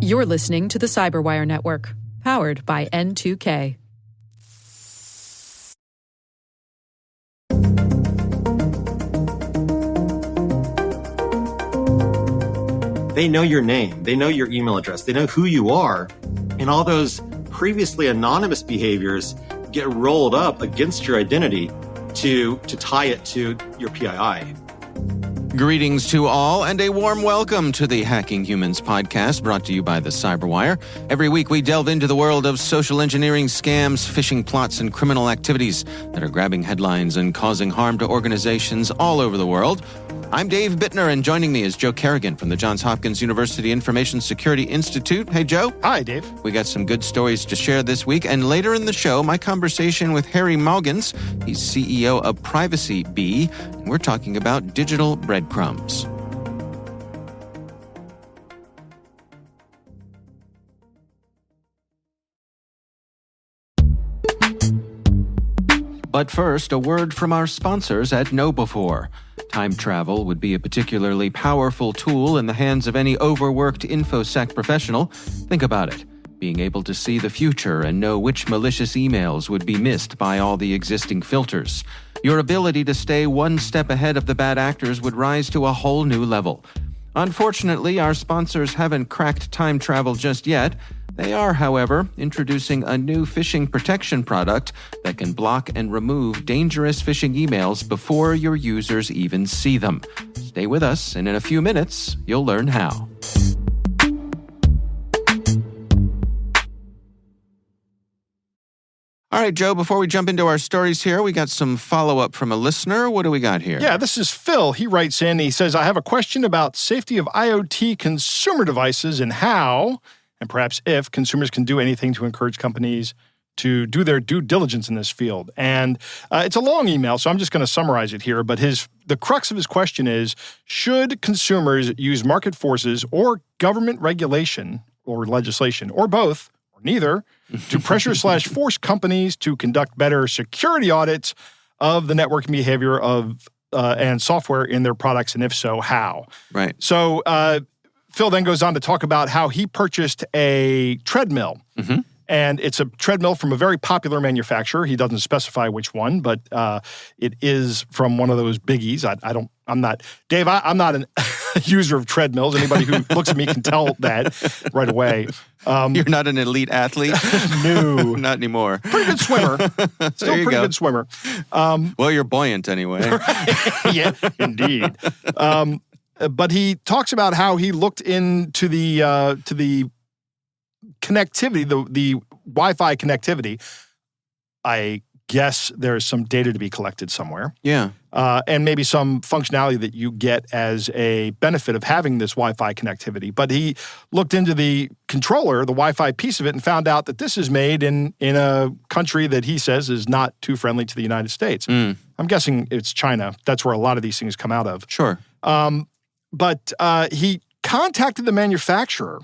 You're listening to the Cyberwire Network, powered by N2K. They know your name, they know your email address, they know who you are, and all those previously anonymous behaviors get rolled up against your identity to tie it to your PII. Greetings to all, and a warm welcome to the Hacking Humans podcast, brought to you by the Cyberwire. Every week we delve into the world of social engineering scams, phishing plots, and criminal activities that are grabbing headlines and causing harm to organizations all over the world. I'm Dave Bittner, and joining me is Joe Kerrigan from the Johns Hopkins University Information Security Institute. Hey, Joe. Hi, Dave. We got some good stories to share this week, and later in the show, my conversation with Harry Maugans. He's CEO of Privacy Bee, and we're talking about digital breadcrumbs. But first, a word from our sponsors at KnowBe4. Time travel would be a particularly powerful tool in the hands of any overworked InfoSec professional. Think about it. Being able to see the future and know which malicious emails would be missed by all the existing filters. Your ability to stay one step ahead of the bad actors would rise to a whole new level. Unfortunately, our sponsors haven't cracked time travel just yet. They are, however, introducing a new phishing protection product that can block and remove dangerous phishing emails before your users even see them. Stay with us, and in a few minutes, you'll learn how. All right, Joe, before we jump into our stories here, we got some follow-up from a listener. What do we got here? Yeah, this is Phil. He writes in, he says, I have a question about safety of IoT consumer devices and how, and perhaps if, consumers can do anything to encourage companies to do their due diligence in this field. And it's a long email, so I'm just going to summarize it here. But the crux of his question is, should consumers use market forces or government regulation or legislation, or both, or neither, to pressure/force companies to conduct better security audits of the networking behavior of and software in their products, and if so, how? Right. So Phil then goes on to talk about how he purchased a treadmill. Mm-hmm. And it's a treadmill from a very popular manufacturer. He doesn't specify which one, but it is from one of those biggies. I'm not a user of treadmills. Anybody who looks at me can tell that right away. You're not an elite athlete? No. Not anymore. Pretty good swimmer. Still pretty good swimmer. Well, you're buoyant anyway. Yeah, indeed. But he talks about how he looked into the connectivity, the Wi-Fi connectivity. I guess there's some data to be collected somewhere. Yeah. And maybe some functionality that you get as a benefit of having this Wi-Fi connectivity. But he looked into the controller, the Wi-Fi piece of it, and found out that this is made in a country that he says is not too friendly to the United States. I'm guessing it's China. That's where a lot of these things come out of. Sure. But he contacted the manufacturer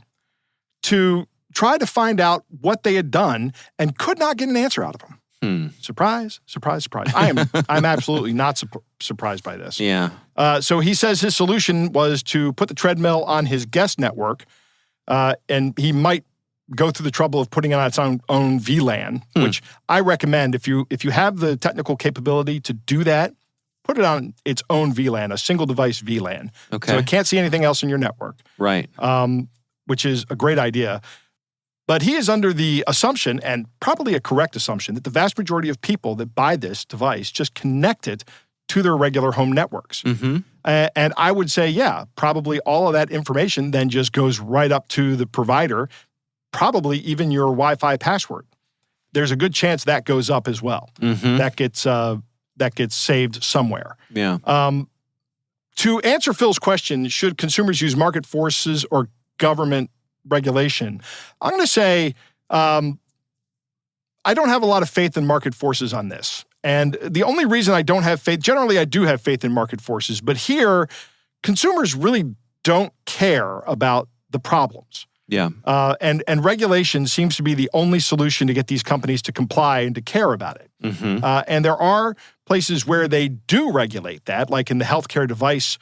to try to find out what they had done and could not get an answer out of them. Surprise, surprise, surprise. I'm absolutely not surprised by this. Yeah. So he says his solution was to put the treadmill on his guest network, and he might go through the trouble of putting it on its own VLAN, which I recommend if you have the technical capability to do that, put it on its own VLAN, a single device VLAN. Okay. So it can't see anything else in your network. Right. Which is a great idea. But he is under the assumption, and probably a correct assumption, that the vast majority of people that buy this device just connect it to their regular home networks. Mm-hmm. And I would say, yeah, probably all of that information then just goes right up to the provider, probably even your Wi-Fi password. There's a good chance that goes up as well. Mm-hmm. That gets saved somewhere. Yeah. To answer Phil's question, should consumers use market forces or government regulation? I'm going to say I don't have a lot of faith in market forces on this. And the only reason I don't have faith, generally I do have faith in market forces, but here, consumers really don't care about the problems. Yeah. And regulation seems to be the only solution to get these companies to comply and to care about it. Mm-hmm. And there are places where they do regulate that, like in the healthcare device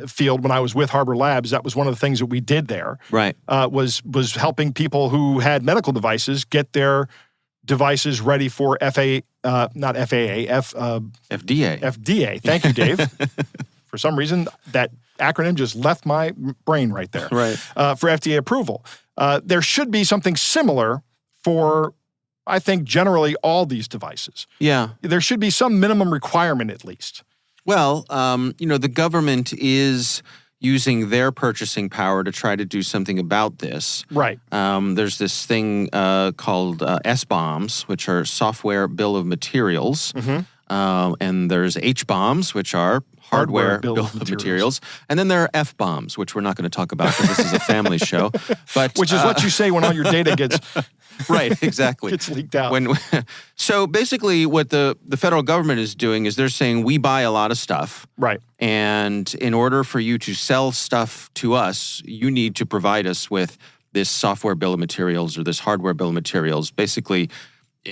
field when I was with Harbor Labs. That was one of the things that we did there. Right. Was helping people who had medical devices get their devices ready for FDA. FDA. Thank you, Dave. For some reason, that acronym just left my brain right there. Right. For FDA approval. There should be something similar for, I think, generally all these devices. Yeah. There should be some minimum requirement at least. Well, the government is using their purchasing power to try to do something about this. Right. There's this thing called SBOMs, which are software bill of materials. And there's HBOMs, which are hardware bill of materials. And then there are F-bombs, which we're not going to talk about because this is a family show. But which is what you say when all your data gets right, exactly. gets leaked out. So basically what the federal government is doing is they're saying we buy a lot of stuff. Right. And in order for you to sell stuff to us, you need to provide us with this software bill of materials or this hardware bill of materials, basically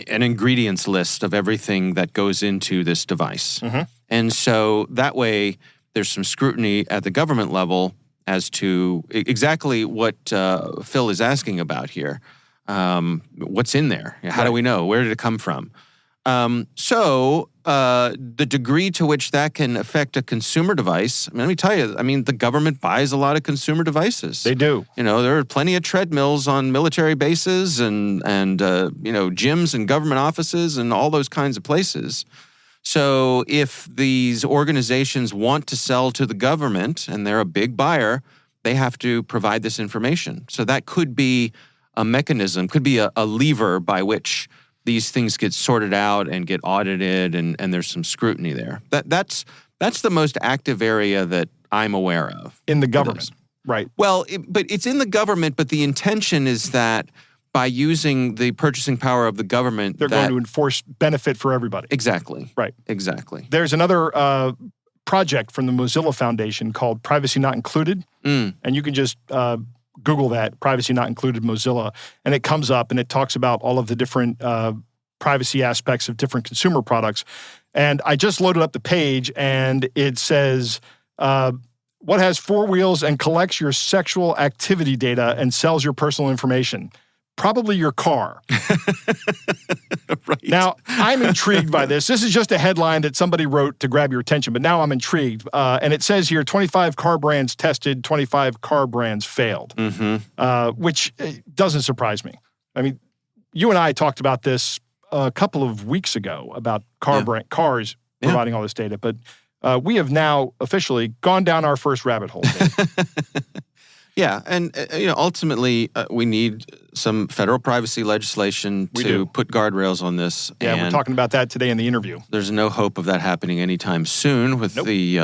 an ingredients list of everything that goes into this device. And so that way there's some scrutiny at the government level as to exactly what Phil is asking about here. What's in there? How do we know? Where did it come from? So the degree to which that can affect a consumer device, let me tell you, the government buys a lot of consumer devices. They do. There are plenty of treadmills on military bases and gyms and government offices and all those kinds of places. So if these organizations want to sell to the government and they're a big buyer, they have to provide this information. So that could be a mechanism, could be a lever by which these things get sorted out and get audited, and there's some scrutiny there. That's the most active area that I'm aware of. In the government, right. Well, but it's in the government, but the intention is that by using the purchasing power of the government, they're going to enforce benefit for everybody. Exactly. Right. Exactly. There's another project from the Mozilla Foundation called Privacy Not Included, and you can just Google that, Privacy Not Included Mozilla, and it comes up and it talks about all of the different privacy aspects of different consumer products. And I just loaded up the page and it says, what has 4 wheels and collects your sexual activity data and sells your personal information? Probably your car. Right. Now, I'm intrigued by this. This is just a headline that somebody wrote to grab your attention, but now I'm intrigued. And it says here, 25 car brands tested, 25 car brands failed, which doesn't surprise me. You and I talked about this a couple of weeks ago about cars providing all this data, but we have now officially gone down our first rabbit hole. Yeah, and ultimately we need some federal privacy legislation to put guardrails on this. Yeah, and we're talking about that today in the interview. There's no hope of that happening anytime soon with the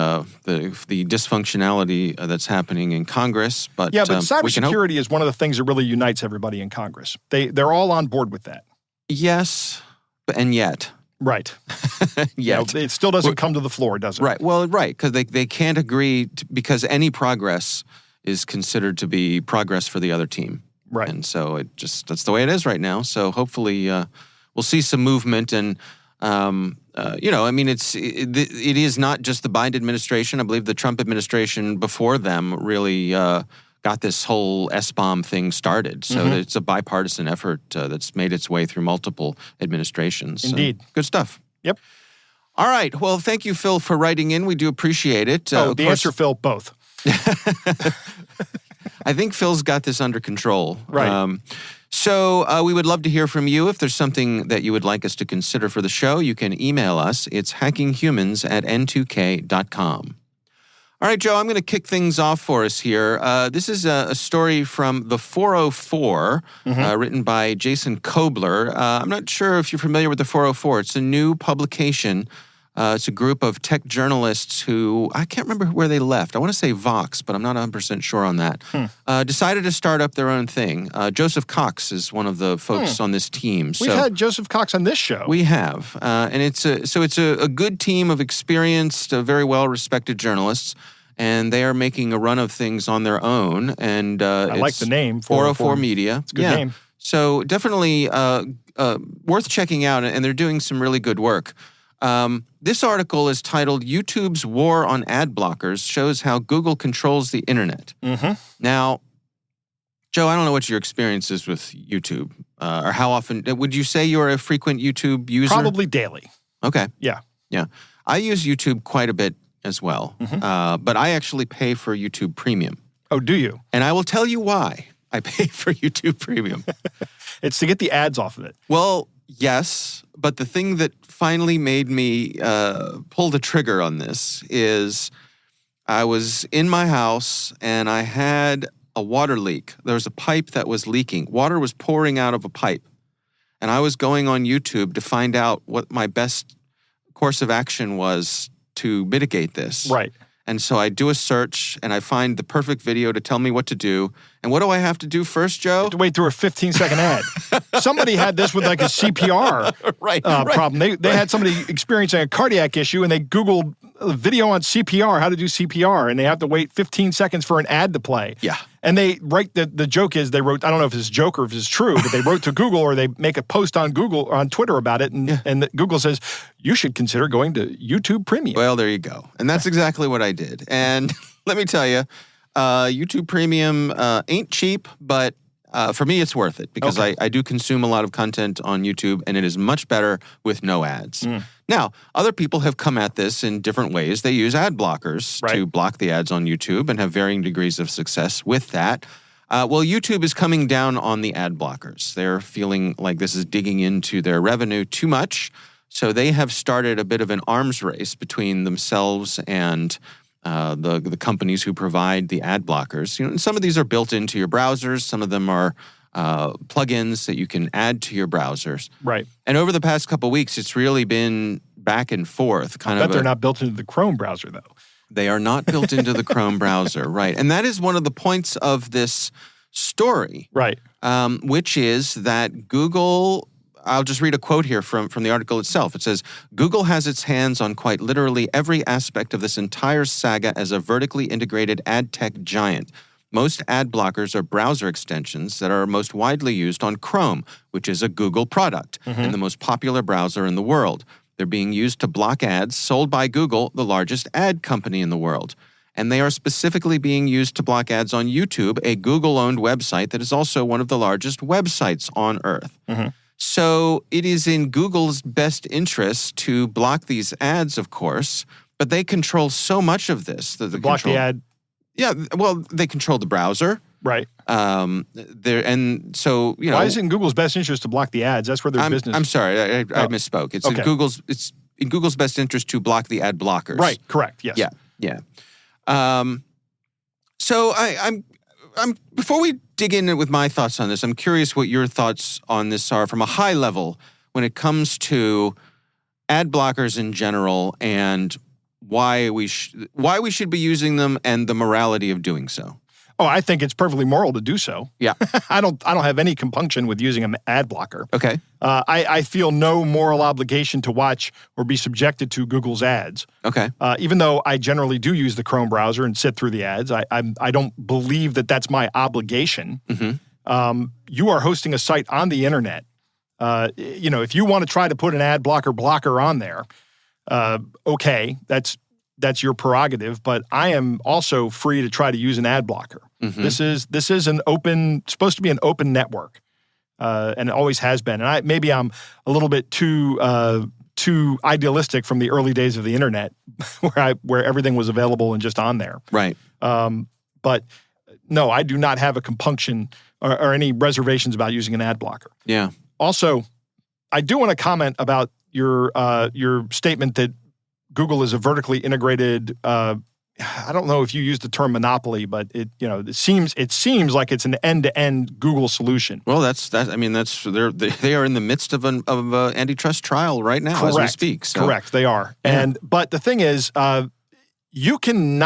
dysfunctionality that's happening in Congress. But cybersecurity is one of the things that really unites everybody in Congress. They're all on board with that. Yes, and yet. Right. Yet. It still doesn't come to the floor, does it? Right. Well, right, because they can't agree because any progress is considered to be progress for the other team. Right. And so that's the way it is right now. So hopefully we'll see some movement. And, it is not just the Biden administration. I believe the Trump administration before them really got this whole SBOM thing started. So it's a bipartisan effort that's made its way through multiple administrations. Indeed. Good stuff. Yep. All right. Well, thank you, Phil, for writing in. We do appreciate it. The answer, Phil, both. I think Phil's got this under control. Right. So we would love to hear from you. If there's something that you would like us to consider for the show, you can email us. It's hackinghumans@n2k.com. All right, Joe, I'm going to kick things off for us here. This is a story from the 404, written by Jason Kobler. I'm not sure if you're familiar with the 404. It's a new publication. It's a group of tech journalists who, I can't remember where they left. I want to say Vox, but I'm not 100% sure on that. Decided to start up their own thing. Joseph Cox is one of the folks on this team. We've had Joseph Cox on this show. We have. And it's a good team of experienced, very well-respected journalists, and they are making a run of things on their own. And I like the name. 404 Media. It's a good name. So definitely worth checking out, and they're doing some really good work. This article is titled YouTube's War on Ad Blockers Shows How Google Controls the Internet. Mm-hmm. Now, Joe, I don't know what your experience is with YouTube, or how often. Would you say you're a frequent YouTube user? Probably daily. Okay. Yeah. Yeah. I use YouTube quite a bit as well, but I actually pay for YouTube Premium. Oh, do you? And I will tell you why I pay for YouTube Premium. It's to get the ads off of it. Well, yes, but the thing that finally made me pull the trigger on this is I was in my house and I had a water leak. There was a pipe that was leaking. Water was pouring out of a pipe. And I was going on YouTube to find out what my best course of action was to mitigate this. Right. And so I do a search and I find the perfect video to tell me what to do. And what do I have to do first, Joe? You have to wait through a 15-second ad. Somebody had this with like a CPR problem. They had somebody experiencing a cardiac issue and they Googled a video on CPR, how to do CPR, and they have to wait 15 seconds for an ad to play. Yeah. And they write, the joke is they wrote, I don't know if it's a joke or if it's true, but they wrote to Google or they make a post on Google or on Twitter about it. And Google says, you should consider going to YouTube Premium. Well, there you go. And that's exactly what I did. And let me tell you, YouTube Premium ain't cheap, but for me, it's worth it because I do consume a lot of content on YouTube and it is much better with no ads. Now, other people have come at this in different ways. They use ad blockers to block the ads on YouTube and have varying degrees of success with that. Well, YouTube is coming down on the ad blockers. They're feeling like this is digging into their revenue too much. So they have started a bit of an arms race between themselves and the companies who provide the ad blockers. You know, and some of these are built into your browsers. Some of them are plugins that you can add to your browsers. Right. And over the past couple of weeks, it's really been back and forth. I bet they're not built into the Chrome browser, though. They are not built into the Chrome browser, right? And that is one of the points of this story, right? Which is that Google. I'll just read a quote here from the article itself. It says, Google has its hands on quite literally every aspect of this entire saga as a vertically integrated ad tech giant. Most ad blockers are browser extensions that are most widely used on Chrome, which is a Google product and the most popular browser in the world. They're being used to block ads sold by Google, the largest ad company in the world. And they are specifically being used to block ads on YouTube, a Google-owned website that is also one of the largest websites on Earth. So it is in Google's best interest to block these ads, of course, but they control so much of this. Block the ad? Yeah, well, they control the browser. Right. And so, you know. Why is it in Google's best interest to block the ads? That's where their business. I'm sorry, I misspoke. It's in Google's best interest to block the ad blockers. Right. Correct. Yes. Yeah. So I'm before we dig in with my thoughts on this, I'm curious what your thoughts on this are from a high level when it comes to ad blockers in general and why we should be using them and the morality of doing so. Oh, I think it's perfectly moral to do so. Yeah. I don't have any compunction with using an ad blocker. Okay. I feel no moral obligation to watch or be subjected to Google's ads. Okay. Even though I generally do use the Chrome browser and sit through the ads, I don't believe that that's my obligation. You are hosting a site on the internet. If you want to try to put an ad blocker on there, okay, that's your prerogative, but I am also free to try to use an ad blocker. This is supposed to be an open network, and it always has been. And maybe I'm a little bit too idealistic from the early days of the internet, where everything was available and just on there. Right. But no, I do not have a compunction or any reservations about using an ad blocker. Yeah. Also, I do want to comment about your statement that Google is a vertically integrated. I don't know if you used the term monopoly, but it seems like it's an end-to-end Google solution. Well, they are in the midst of an antitrust trial right now as we speak. So. Correct, they are. Yeah. But the thing is, you can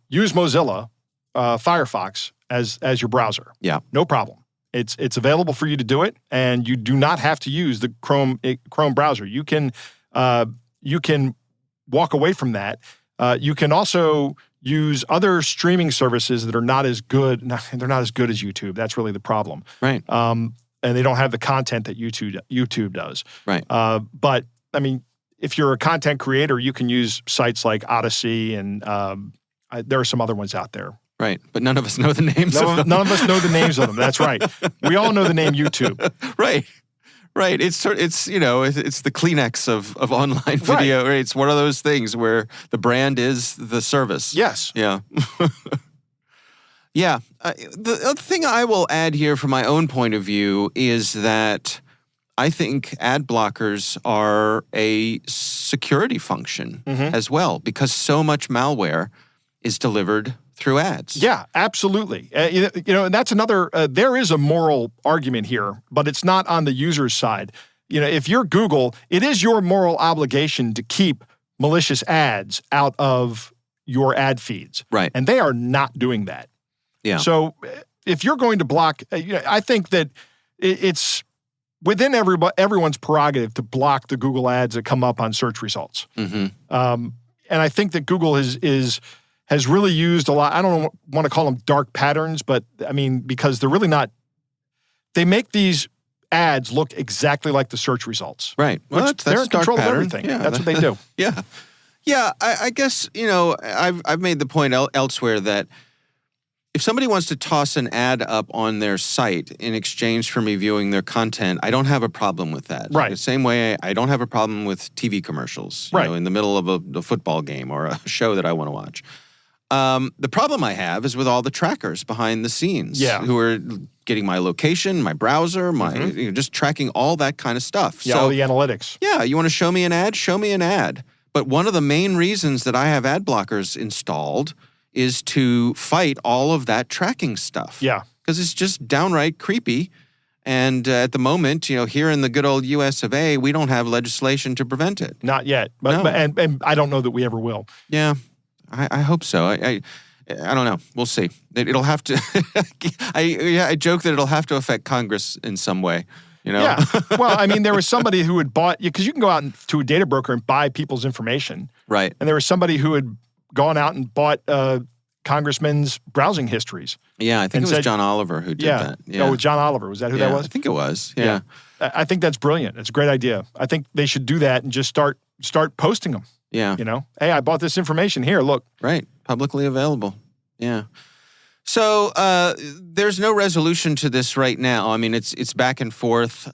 use Mozilla Firefox as your browser. Yeah, no problem. It's available for you to do it, and you do not have to use the Chrome browser. You can walk away from that. You can also use other streaming services that are not as good. They're not as good as YouTube. That's really the problem. Right. And they don't have the content that YouTube does. Right. But I mean, if you're a content creator, you can use sites like Odyssey, and there are some other ones out there. Right, but none of us know the names of them. None of us know the names of them. That's right. We all know the name YouTube. Right. It's the Kleenex of online video. Right. It's one of those things where the brand is the service. Yes. Yeah. Yeah. The other thing I will add here from my own point of view is that I think ad blockers are a security function as well, because so much malware is delivered through ads. Yeah, absolutely. And that's another, there is a moral argument here, but it's not on the user's side. If you're Google, it is your moral obligation to keep malicious ads out of your ad feeds. Right. And they are not doing that. Yeah. So if you're going to block, I think that it's within everyone's prerogative to block the Google ads that come up on search results. And I think that Google has really used a lot. I don't want to call them dark patterns, but I mean, because they're really not, they make these ads look exactly like the search results. Right. Well, that's they're in control of everything. Yeah, that's what they do. Yeah. Yeah. I guess, I've made the point elsewhere that if somebody wants to toss an ad up on their site in exchange for me viewing their content, I don't have a problem with that. Right. The same way I don't have a problem with TV commercials, in the middle of a football game or a show that I want to watch. The problem I have is with all the trackers behind the scenes who are getting my location, my browser, just tracking all that kind of stuff. Yeah, all the analytics. Yeah, you want to show me an ad? Show me an ad. But one of the main reasons that I have ad blockers installed is to fight all of that tracking stuff. Yeah. Because it's just downright creepy. And at the moment, here in the good old US of A, we don't have legislation to prevent it. Not yet. But and I don't know that we ever will. Yeah. I hope so. I don't know. We'll see. It'll have to. I joke that it'll have to affect Congress in some way. Yeah. Well, I mean, there was somebody who had bought, because you can go out to a data broker and buy people's information. Right. And there was somebody who had gone out and bought congressmen's browsing histories. Yeah, I think it was John Oliver who did that. Yeah. Oh, John Oliver. Was that who that was? I think it was. Yeah. I think that's brilliant. It's a great idea. I think they should do that and just start posting them. Yeah. Hey, I bought this information. Here, look. Right. Publicly available. Yeah. So there's no resolution to this right now. I mean, it's back and forth.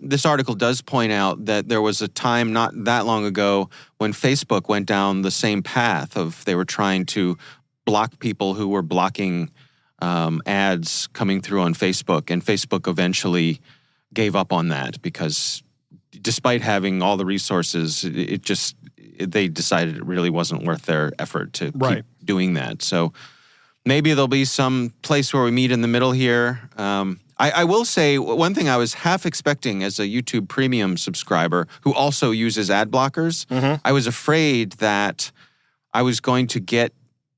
This article does point out that there was a time not that long ago when Facebook went down the same path of they were trying to block people who were blocking ads coming through on Facebook. And Facebook eventually gave up on that because despite having all the resources, they decided it really wasn't worth their effort to keep doing that. So maybe there'll be some place where we meet in the middle here. I will say one thing I was half expecting as a YouTube Premium subscriber who also uses ad blockers. I was afraid that I was going to get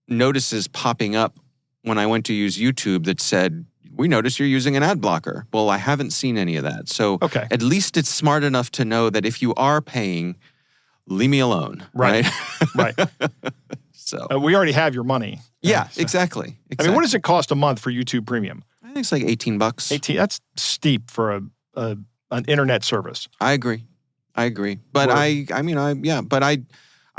notices popping up when I went to use YouTube that said, we notice you're using an ad blocker. Well, I haven't seen any of that. So at least it's smart enough to know that if you are paying, leave me alone. Right. So we already have your money. Yeah, exactly. I mean, what does it cost a month for YouTube Premium? I think it's like $18. 18. That's steep for an internet service. I agree. But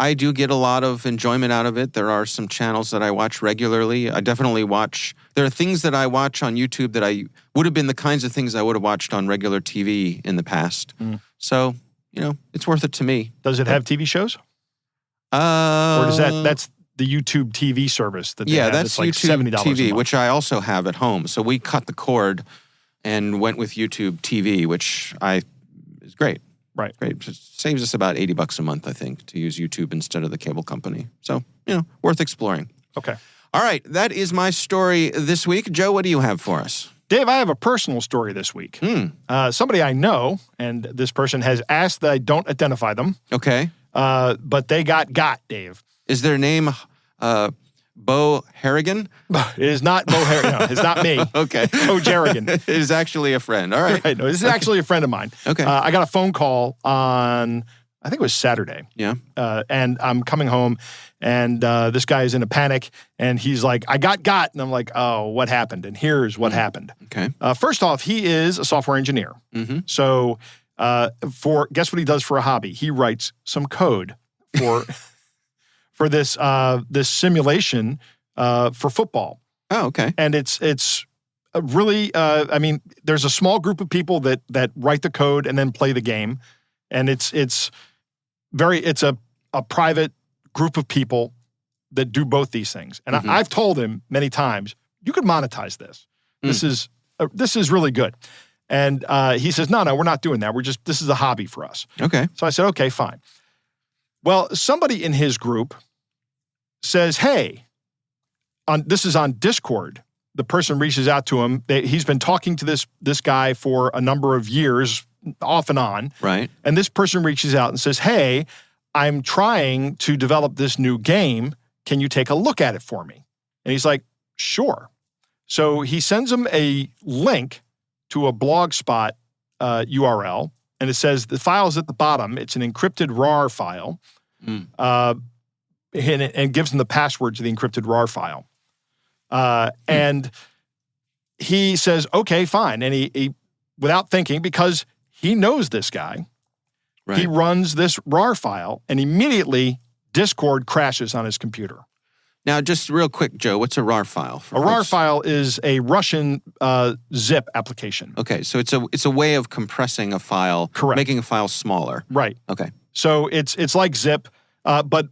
I do get a lot of enjoyment out of it. There are some channels that I watch regularly. I definitely watch. There are things that I watch on YouTube that I would have been the kinds of things I would have watched on regular TV in the past. So, it's worth it to me. Does it have TV shows? Or does that's the YouTube TV service that they have? That's like YouTube $70 TV, a month. which I also have at home. So we cut the cord and went with YouTube TV, which is great. Right. Great. It saves us about $80 a month, I think, to use YouTube instead of the cable company. So, worth exploring. Okay. All right. That is my story this week. Joe, what do you have for us? Dave, I have a personal story this week. Somebody I know, and this person has asked that I don't identify them. Okay. But they got, Dave. Is their name Bo Harrigan? It is not Bo Harrigan. No, it's not me. Okay. Bo Jerrigan. It is actually a friend. All right. No, this is actually a friend of mine. Okay. I got a phone call on, I think it was Saturday. Yeah. And I'm coming home, and this guy is in a panic, and he's like, I got. And I'm like, oh, what happened? And here's what happened. Okay. First off, he is a software engineer. So Guess what he does for a hobby? He writes some code for this simulation for football. Oh, okay. And it's really, there's a small group of people that write the code and then play the game. And it's a private group of people that do both these things. And I've told him many times, you could monetize this. This is really good. And he says, no, we're not doing that. This is a hobby for us. Okay. So I said, okay, fine. Well, somebody in his group says, hey, this is on Discord. The person reaches out to him. He's been talking to this guy for a number of years, off and on. Right. And this person reaches out and says, hey, I'm trying to develop this new game. Can you take a look at it for me? And he's like, sure. So he sends him a link to a Blogspot URL, and it says the file's at the bottom. It's an encrypted RAR file, and gives him the password to the encrypted RAR file. And he says, okay, fine. And he without thinking, because he knows this guy, he runs this RAR file, and immediately Discord crashes on his computer. Now, just real quick, Joe, what's a RAR file? A RAR file is a Russian zip application. Okay, so it's a way of compressing a file, Correct. Making a file smaller. Right. Okay. So it's like zip, but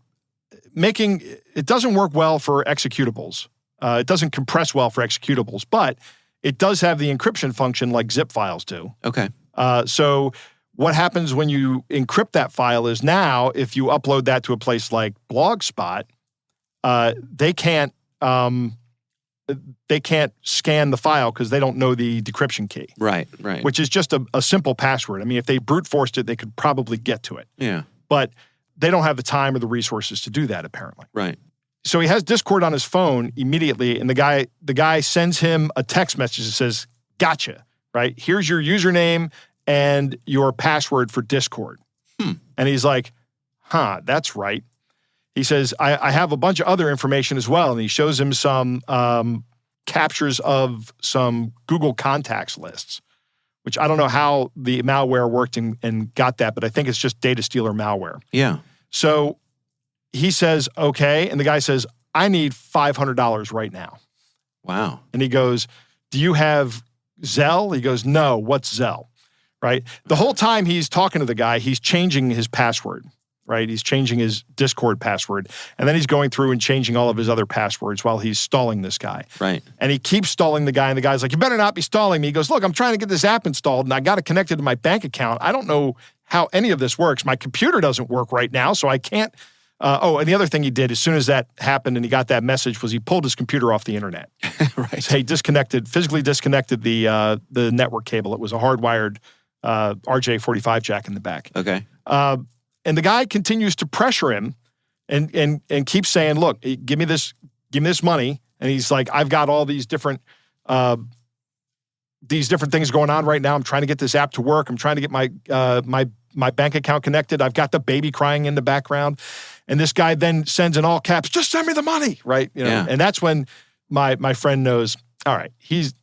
it doesn't work well for executables. It doesn't compress well for executables, but it does have the encryption function like zip files do. Okay. So what happens when you encrypt that file is now, if you upload that to a place like Blogspot, they can't scan the file because they don't know the decryption key. Right. Which is just a simple password. I mean, if they brute forced it, they could probably get to it. Yeah. But they don't have the time or the resources to do that, apparently. Right. So he has Discord on his phone immediately, and the guy sends him a text message that says, gotcha, right? Here's your username and your password for Discord. And he's like, that's right. He says, I have a bunch of other information as well. And he shows him some captures of some Google contacts lists, which I don't know how the malware worked and got that, but I think it's just data stealer malware. Yeah. So he says, okay. And the guy says, I need $500 right now. Wow. And he goes, do you have Zelle? He goes, no, what's Zelle? Right? The whole time he's talking to the guy, he's changing his password. Right? He's changing his Discord password. And then he's going through and changing all of his other passwords while he's stalling this guy. Right. And he keeps stalling the guy, and the guy's like, you better not be stalling me. He goes, look, I'm trying to get this app installed, and I got it connected to my bank account. I don't know how any of this works. My computer doesn't work right now, so I can't. And the other thing he did as soon as that happened and he got that message was he pulled his computer off the internet. Right. So he physically disconnected the network cable. It was a hardwired RJ45 jack in the back. Okay. And the guy continues to pressure him and keeps saying, look, give me this money. And he's like, I've got all these different things going on right now. I'm trying to get this app to work. I'm trying to get my bank account connected. I've got the baby crying in the background. And this guy then sends in all caps, just send me the money, right? Yeah. And that's when my friend knows, all right, he's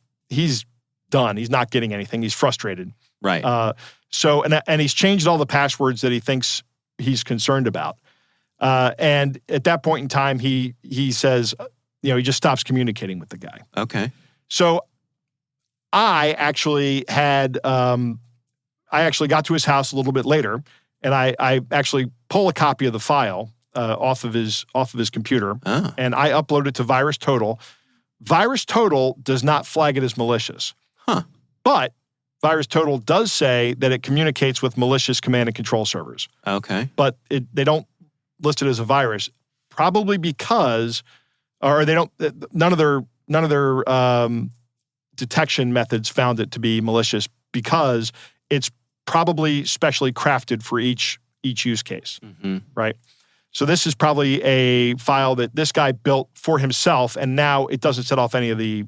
done. He's not getting anything. He's frustrated. Right. So he's changed all the passwords that he thinks he's concerned about. And at that point in time, he says, he just stops communicating with the guy. Okay. So I actually got to his house a little bit later, and I actually pull a copy of the file off of his computer, and I upload it to VirusTotal. VirusTotal does not flag it as malicious. But VirusTotal does say that it communicates with malicious command and control servers. Okay. But they don't list it as a virus, probably because, or they don't. None of their detection methods found it to be malicious because it's probably specially crafted for each use case, right? So this is probably a file that this guy built for himself, and now it doesn't set off any of the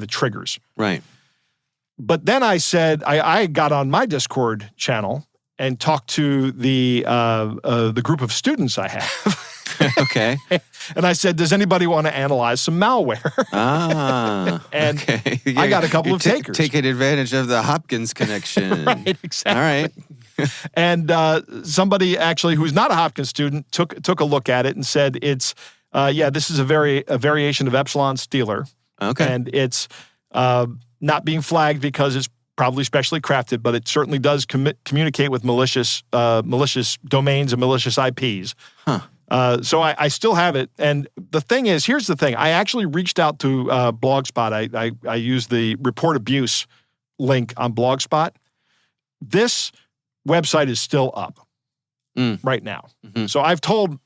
triggers. Right. But then I said, I got on my Discord channel and talked to the group of students I have. Okay. And I said, does anybody want to analyze some malware? And okay. I got a couple of takers. Taking advantage of the Hopkins connection. Right, exactly. All right. And somebody actually who's not a Hopkins student took a look at it and said this is a variation of Epsilon Stealer. Okay. And it's not being flagged because it's probably specially crafted, but it certainly does communicate with malicious domains and malicious IPs. Huh. So I still have it. And the thing is, here's the thing. I actually reached out to Blogspot. I used the report abuse link on Blogspot. This website is still up right now. Mm-hmm. So I've told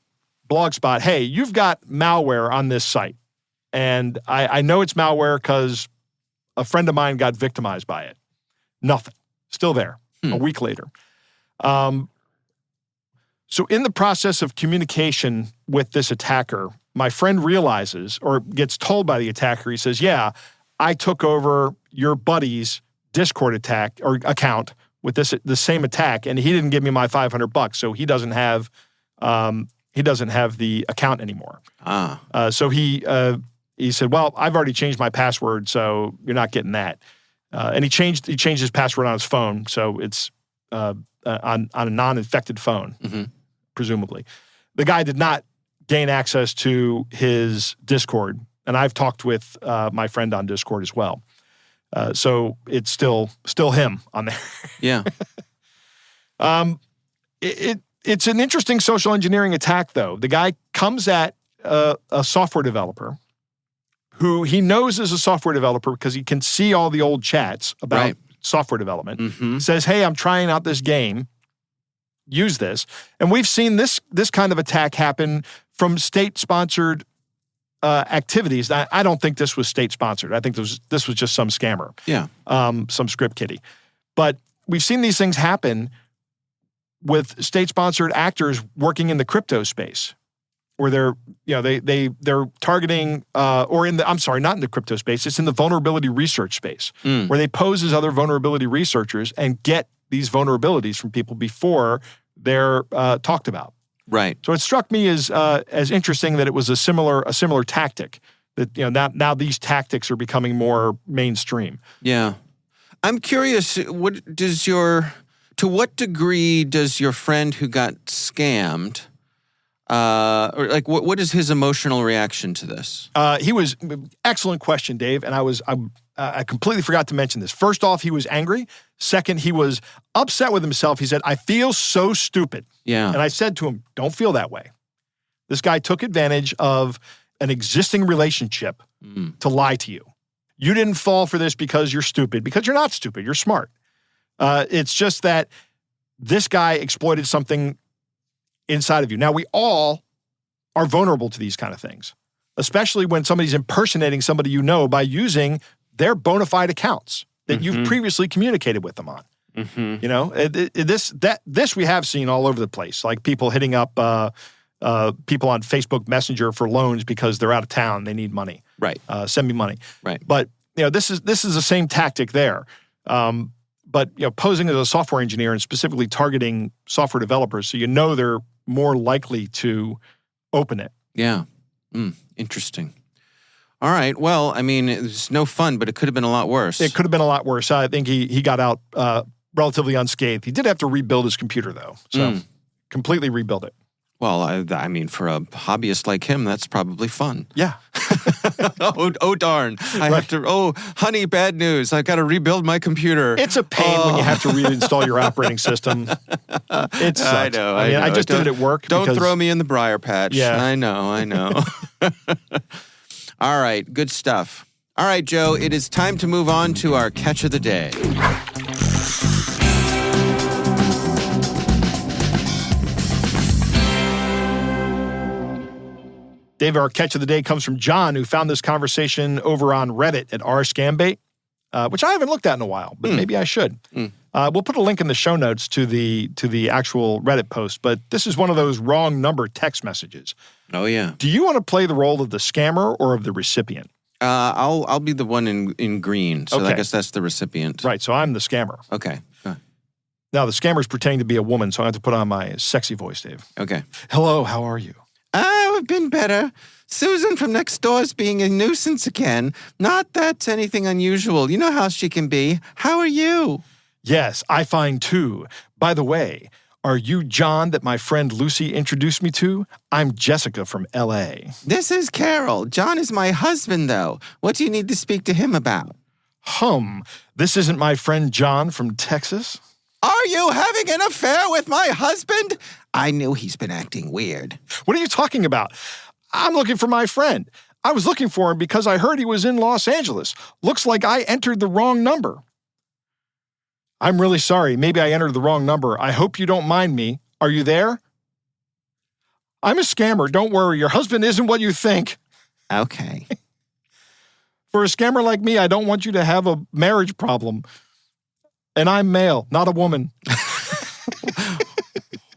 Blogspot, hey, you've got malware on this site. And I know it's malware because a friend of mine got victimized by it. Nothing. Still there. A week later. So in the process of communication with this attacker, my friend realizes or gets told by the attacker, he says, yeah, I took over your buddy's Discord account with the same attack, and he didn't give me my $500, so he doesn't have the account anymore. So he said, well, I've already changed my password, so you're not getting that. And he changed his password on his phone, so it's on a non-infected phone, presumably. The guy did not gain access to his Discord, and I've talked with my friend on Discord as well. So it's still him on there. Yeah. It's an interesting social engineering attack, though. The guy comes at a software developer who he knows is a software developer because he can see all the old chats about software development, says, hey, I'm trying out this game, use this. And we've seen this kind of attack happen from state-sponsored activities. I don't think this was state-sponsored. I think this was just some scammer, some script kiddie. But we've seen these things happen with state-sponsored actors working in the crypto space, where they're targeting, not in the crypto space, it's in the vulnerability research space, where they pose as other vulnerability researchers and get these vulnerabilities from people before they're talked about. Right. So it struck me as interesting that it was a similar tactic. That now these tactics are becoming more mainstream. Yeah, I'm curious. To what degree does your friend who got scammed? What is his emotional reaction to this? He was excellent question, Dave. And I completely forgot to mention this. First off, he was angry. Second, he was upset with himself. He said, I feel so stupid. Yeah. And I said to him, don't feel that way. This guy took advantage of an existing relationship to lie to you. You didn't fall for this because you're stupid, because you're not stupid. You're smart. It's just that this guy exploited something inside of you. Now, we all are vulnerable to these kind of things, especially when somebody's impersonating somebody you know by using their bona fide accounts that you've previously communicated with them on. This we have seen all over the place, like people hitting up people on Facebook Messenger for loans because they're out of town, they need money. Right. Send me money. Right. But this is the same tactic there. But posing as a software engineer and specifically targeting software developers, so they're more likely to open it. Yeah. Interesting. All right. Well, I mean, it's no fun, but it could have been a lot worse. It could have been a lot worse. I think he got out relatively unscathed. He did have to rebuild his computer, though. So completely rebuild it. Well, I mean, for a hobbyist like him, that's probably fun. Yeah. oh, darn. I have to, honey, bad news. I've got to rebuild my computer. It's a pain when you have to reinstall your operating system. It sucks. I know. I just did it at work. Don't throw me in the briar patch. Yeah. I know. All right, good stuff. All right, Joe, it is time to move on to our catch of the day. Dave, our catch of the day comes from John, who found this conversation over on Reddit at r/scambait, which I haven't looked at in a while, but maybe I should. We'll put a link in the show notes to the actual Reddit post, but this is one of those wrong number text messages. Oh, yeah. Do you want to play the role of the scammer or of the recipient? I'll be the one in green, so I guess that's the recipient. Right, so I'm the scammer. Okay. Now, the scammer's pretending to be a woman, so I have to put on my sexy voice, Dave. Okay. Hello, how are you? Oh, I've been better. Susan from next door is being a nuisance again. Not that anything unusual. You know how she can be. How are you? Yes, I find too. By the way, are you John that my friend Lucy introduced me to? I'm Jessica from L.A. This is Carol. John is my husband, though. What do you need to speak to him about? This isn't my friend John from Texas? Are you having an affair with my husband? I knew he's been acting weird. What are you talking about? I'm looking for my friend. I was looking for him because I heard he was in Los Angeles. Looks like I entered the wrong number. I'm really sorry. Maybe I entered the wrong number. I hope you don't mind me. Are you there? I'm a scammer. Don't worry. Your husband isn't what you think. Okay. For a scammer like me, I don't want you to have a marriage problem. And I'm male, not a woman.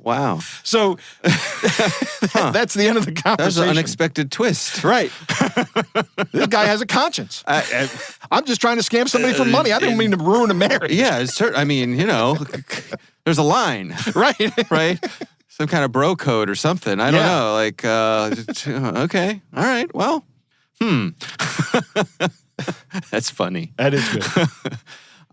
Wow. So that's the end of the conversation. That's an unexpected twist. Right. This guy has a conscience. I'm just trying to scam somebody for money. I didn't mean to ruin a marriage. Yeah, I mean, there's a line. Right. Right? Some kind of bro code or something. I don't know. Like, okay. All right. Well, That's funny. That is good.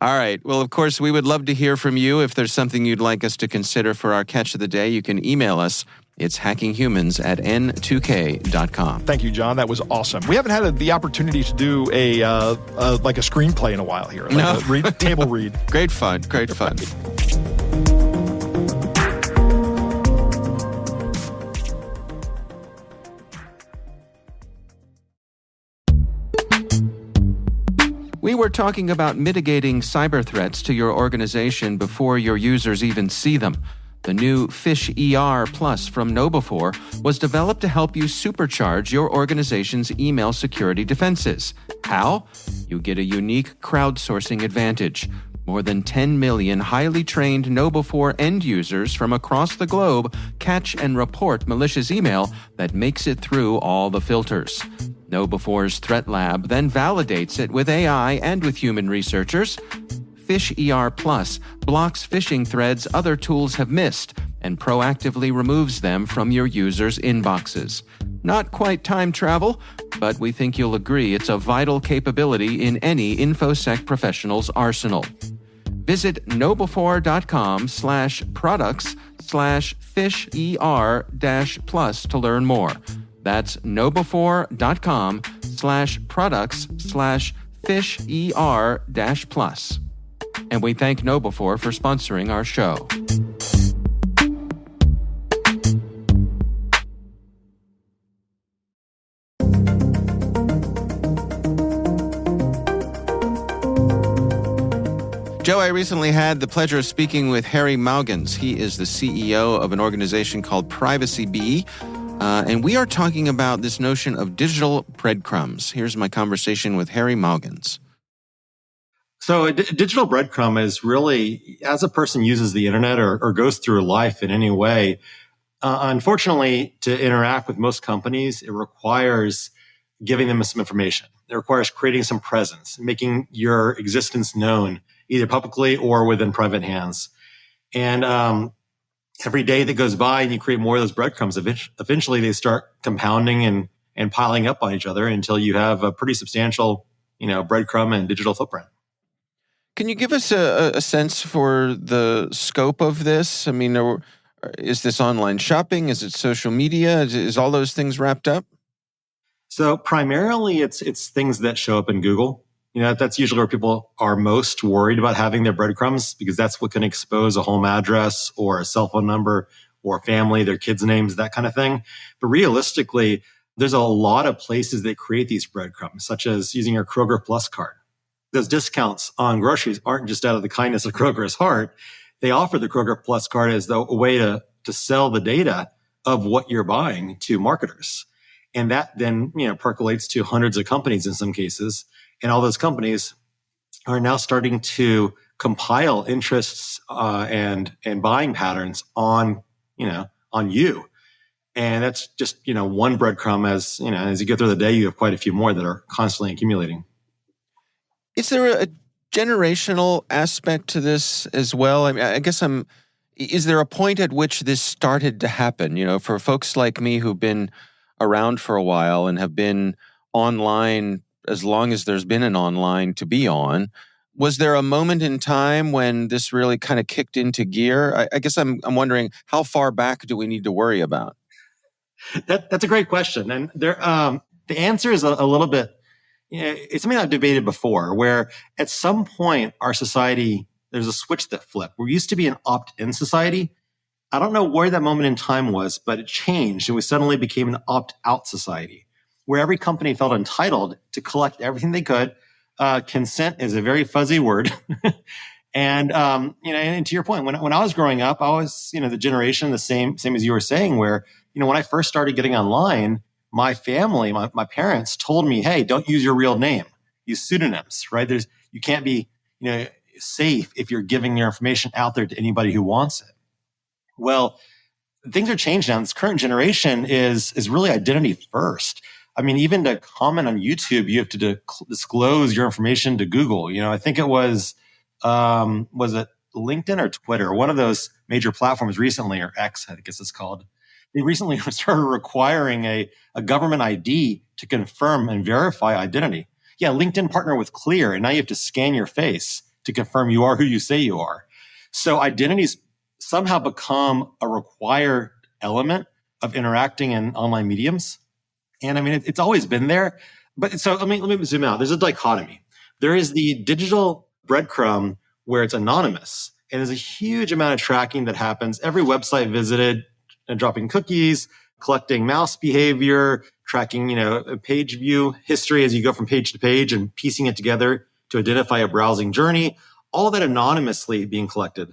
All right. Well, of course, we would love to hear from you. If there's something you'd like us to consider for our catch of the day, you can email us. It's hackinghumans@n2k.com. Thank you, John. That was awesome. We haven't had the opportunity to do a screenplay in a while here. No. A table read. Great fun. Great fun. We were talking about mitigating cyber threats to your organization before your users even see them. The new Fish ER Plus from KnowBe4 was developed to help you supercharge your organization's email security defenses. How? You get a unique crowdsourcing advantage. More than 10 million highly trained KnowBe4 end users from across the globe catch and report malicious email that makes it through all the filters. KnowBe4's Threat Lab then validates it with AI and with human researchers. Fish ER Plus blocks phishing threads other tools have missed and proactively removes them from your users' inboxes. Not quite time travel, but we think you'll agree it's a vital capability in any InfoSec professional's arsenal. Visit knowbe4.com/products/fisher-plus to learn more. That's knowbe4.com/products/fisher-plus. And we thank KnowBe4 for sponsoring our show. Joe, I recently had the pleasure of speaking with Harry Maugans. He is the CEO of an organization called Privacy Bee. And we are talking about this notion of digital breadcrumbs. Here's my conversation with Harry Maugans. So a digital breadcrumb is really, as a person uses the internet or goes through life in any way, unfortunately, to interact with most companies, it requires giving them some information. It requires creating some presence, making your existence known, either publicly or within private hands. And every day that goes by and you create more of those breadcrumbs, eventually they start compounding and piling up on each other until you have a pretty substantial, breadcrumb and digital footprint. Can you give us a sense for the scope of this? I mean, is this online shopping? Is it social media? Is all those things wrapped up? So primarily it's things that show up in Google. That's usually where people are most worried about having their breadcrumbs, because that's what can expose a home address or a cell phone number or family, their kids' names, that kind of thing. But realistically, there's a lot of places that create these breadcrumbs, such as using your Kroger Plus card. Those discounts on groceries aren't just out of the kindness of Kroger's heart. They offer the Kroger Plus card as a way to sell the data of what you're buying to marketers. And that then, percolates to hundreds of companies in some cases. And all those companies are now starting to compile interests and buying patterns on you. And that's just, one breadcrumb. As you go through the day, you have quite a few more that are constantly accumulating. Is there a generational aspect to this as well? I mean, I guess I'm Is there a point at which this started to happen? For folks like me who've been around for a while and have been online as long as there's been an online to be on, was there a moment in time when this really kind of kicked into gear? I guess I'm wondering, how far back do we need to worry about? That's a great question, and the answer is a little bit. It's something I've debated before, where at some point our society, there's a switch that flipped. We used to be an opt-in society. I don't know where that moment in time was, but it changed, and we suddenly became an opt-out society, where every company felt entitled to collect everything they could. Consent is a very fuzzy word. And and to your point, when I was growing up, I was the generation the same as you were saying, where when I first started getting online, my family, my parents told me, hey, don't use your real name, use pseudonyms, right? You can't be safe if you're giving your information out there to anybody who wants it. Well, things are changed now. This current generation is really identity first. I mean, even to comment on YouTube, you have to disclose your information to Google. I think it was it LinkedIn or Twitter, one of those major platforms recently, or X, I guess it's called. They recently started requiring a government ID to confirm and verify identity. Yeah, LinkedIn partnered with Clear, and now you have to scan your face to confirm you are who you say you are. So identities somehow become a required element of interacting in online mediums. And I mean, it's always been there. But so let me zoom out. There's a dichotomy. There is the digital breadcrumb where it's anonymous. And there's a huge amount of tracking that happens. Every website visited, and dropping cookies, collecting mouse behavior, tracking, a page view history as you go from page to page and piecing it together to identify a browsing journey, all that anonymously being collected.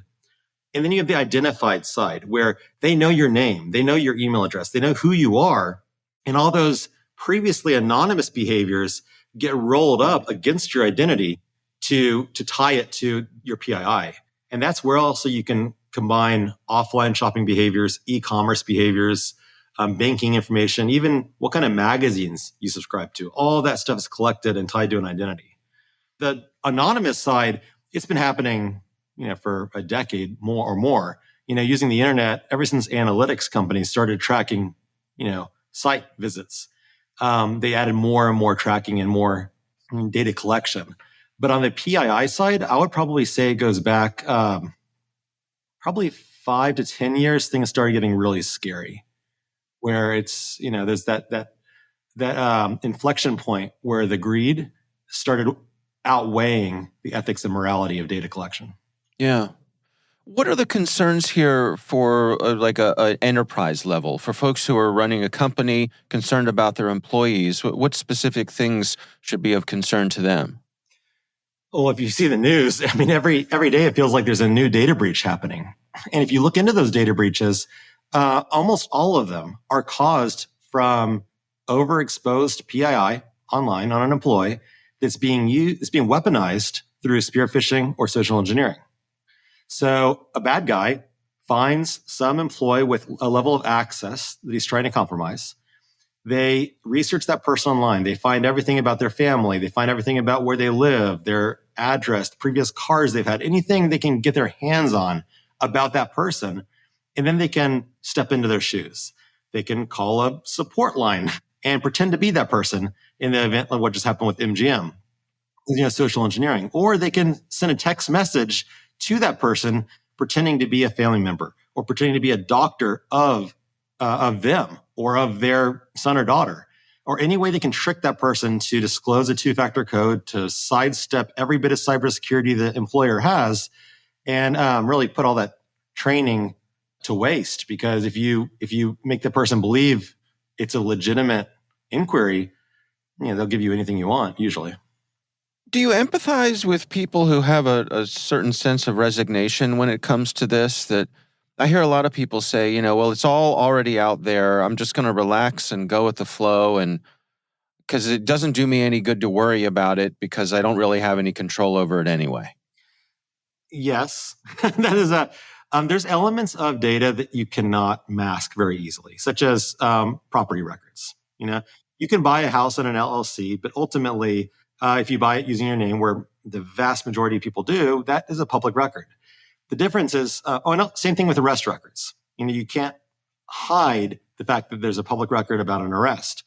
And then you have the identified side where they know your name, they know your email address, they know who you are. And all those previously anonymous behaviors get rolled up against your identity to tie it to your PII. And that's where also you can combine offline shopping behaviors, e-commerce behaviors, banking information, even what kind of magazines you subscribe to. All that stuff is collected and tied to an identity. The anonymous side, it's been happening, for a decade more, using the internet ever since analytics companies started tracking, site visits. They added more and more tracking and more data collection. But on the PII side, I would probably say it goes back probably 5 to 10 years. Things started getting really scary, where it's there's that inflection point where the greed started outweighing the ethics and morality of data collection. Yeah. What are the concerns here for an enterprise level, for folks who are running a company, concerned about their employees? What specific things should be of concern to them? Well, if you see the news, I mean, every day it feels like there's a new data breach happening. And if you look into those data breaches, almost all of them are caused from overexposed PII online on an employee that's being weaponized through spear phishing or social engineering. So a bad guy finds some employee with a level of access that he's trying to compromise. They research that person online. They find everything about their family. They find everything about where they live, their address, the previous cars they've had, anything they can get their hands on about that person. And then they can step into their shoes. They can call a support line and pretend to be that person in the event like what just happened with MGM, social engineering. Or they can send a text message to that person pretending to be a family member or pretending to be a doctor of them or of their son or daughter, or any way they can trick that person to disclose a two-factor code, to sidestep every bit of cybersecurity the employer has, and really put all that training to waste. Because if you make the person believe it's a legitimate inquiry, they'll give you anything you want, usually. Do you empathize with people who have a certain sense of resignation when it comes to this? That I hear a lot of people say, well, it's all already out there. I'm just going to relax and go with the flow, and because it doesn't do me any good to worry about it because I don't really have any control over it anyway. Yes, that is there's elements of data that you cannot mask very easily, such as property records. You can buy a house in an LLC, but ultimately, if you buy it using your name, where the vast majority of people do, that is a public record. The difference is, same thing with arrest records. You can't hide the fact that there's a public record about an arrest.